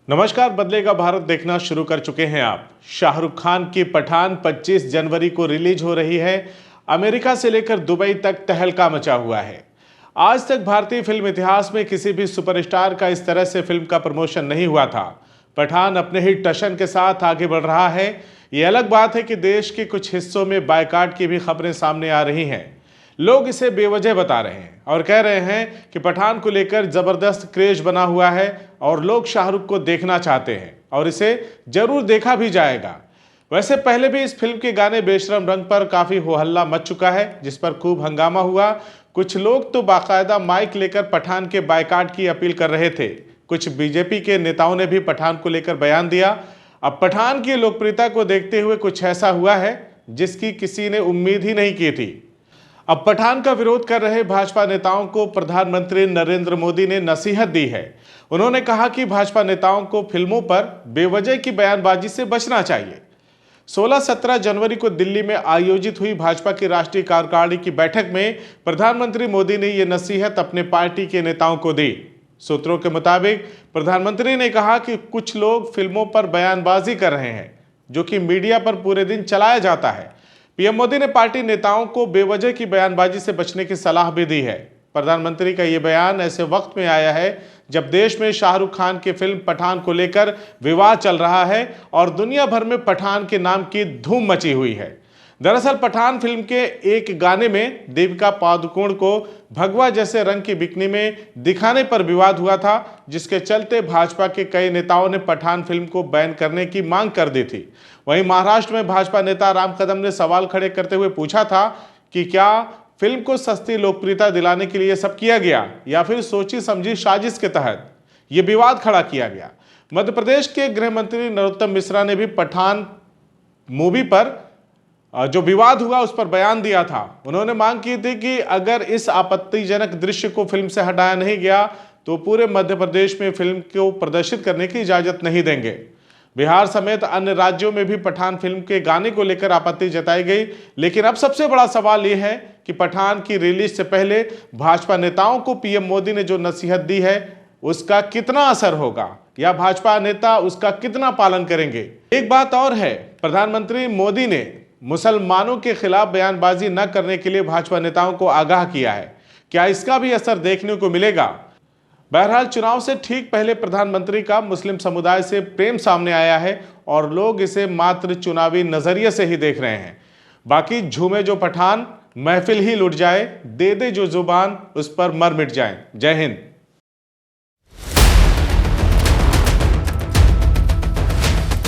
नमस्कार। बदलेगा भारत देखना शुरू कर चुके हैं आप। शाहरुख खान की पठान 25 जनवरी को रिलीज हो रही है। अमेरिका से लेकर दुबई तक तहलका मचा हुआ है। आज तक भारतीय फिल्म इतिहास में किसी भी सुपरस्टार का इस तरह से फिल्म का प्रमोशन नहीं हुआ था। पठान अपने ही टशन के साथ आगे बढ़ रहा है। ये अलग बात है कि देश के कुछ हिस्सों में बायकॉट की भी खबरें सामने आ रही हैं। लोग इसे बेवजह बता रहे हैं और कह रहे हैं कि पठान को लेकर जबरदस्त क्रेज बना हुआ है और लोग शाहरुख को देखना चाहते हैं और इसे जरूर देखा भी जाएगा। वैसे पहले भी इस फिल्म के गाने बेशरम रंग पर काफी हो हल्ला मच चुका है, जिस पर खूब हंगामा हुआ। कुछ लोग तो बाकायदा माइक लेकर पठान के बायकॉट की अपील कर रहे थे। कुछ बीजेपी के नेताओं ने भी पठान को लेकर बयान दिया। अब पठान की लोकप्रियता को देखते हुए कुछ ऐसा हुआ है जिसकी किसी ने उम्मीद ही नहीं की थी। अब पठान का विरोध कर रहे भाजपा नेताओं को प्रधानमंत्री नरेंद्र मोदी ने नसीहत दी है। उन्होंने कहा कि भाजपा नेताओं को फिल्मों पर बेवजह की बयानबाजी से बचना चाहिए। 16-17 जनवरी को दिल्ली में आयोजित हुई भाजपा की राष्ट्रीय कार्यकारिणी की बैठक में प्रधानमंत्री मोदी ने यह नसीहत अपने पार्टी के नेताओं को दी। सूत्रों के मुताबिक प्रधानमंत्री ने कहा कि कुछ लोग फिल्मों पर बयानबाजी कर रहे हैं, जो कि मीडिया पर पूरे दिन चलाया जाता है। पीएम मोदी ने पार्टी नेताओं को बेवजह की बयानबाजी से बचने की सलाह भी दी है। प्रधानमंत्री का यह बयान ऐसे वक्त में आया है जब देश में शाहरुख खान की फिल्म पठान को लेकर विवाद चल रहा है और दुनिया भर में पठान के नाम की धूम मची हुई है। दरअसल पठान फिल्म के एक गाने में दीपिका पादुकोण को भगवा जैसे रंग की बिकनी में दिखाने पर विवाद हुआ था, जिसके चलते भाजपा के कई नेताओं ने पठान फिल्म को बैन करने की मांग कर दी थी। वहीं महाराष्ट्र में भाजपा नेता राम कदम ने सवाल खड़े करते हुए पूछा था कि क्या फिल्म को सस्ती लोकप्रियता दिलाने के लिए सब किया गया या फिर सोची समझी साजिश के तहत यह विवाद खड़ा किया गया। मध्य प्रदेश के गृह मंत्री नरोत्तम मिश्रा ने भी पठान मूवी पर जो विवाद हुआ उस पर बयान दिया था। उन्होंने मांग की थी कि अगर इस आपत्तिजनक दृश्य को फिल्म से हटाया नहीं गया तो पूरे मध्य प्रदेश में फिल्म को प्रदर्शित करने की इजाजत नहीं देंगे। बिहार समेत अन्य राज्यों में भी पठान फिल्म के गाने को लेकर आपत्ति जताई गई। लेकिन अब सबसे बड़ा सवाल यह है कि पठान की रिलीज से पहले भाजपा नेताओं को पीएम मोदी ने जो नसीहत दी है उसका कितना असर होगा या भाजपा नेता उसका कितना पालन करेंगे। एक बात और है, प्रधानमंत्री मोदी ने मुसलमानों के खिलाफ बयानबाजी न करने के लिए भाजपा नेताओं को आगाह किया है। क्या इसका भी असर देखने को मिलेगा? बहरहाल चुनाव से ठीक पहले प्रधानमंत्री का मुस्लिम समुदाय से प्रेम सामने आया है और लोग इसे मात्र चुनावी नजरिए से ही देख रहे हैं। बाकी झूमे जो पठान, महफिल ही लुट जाए, दे दे जो जुबान, उस पर मर मिट जाए। जय हिंद।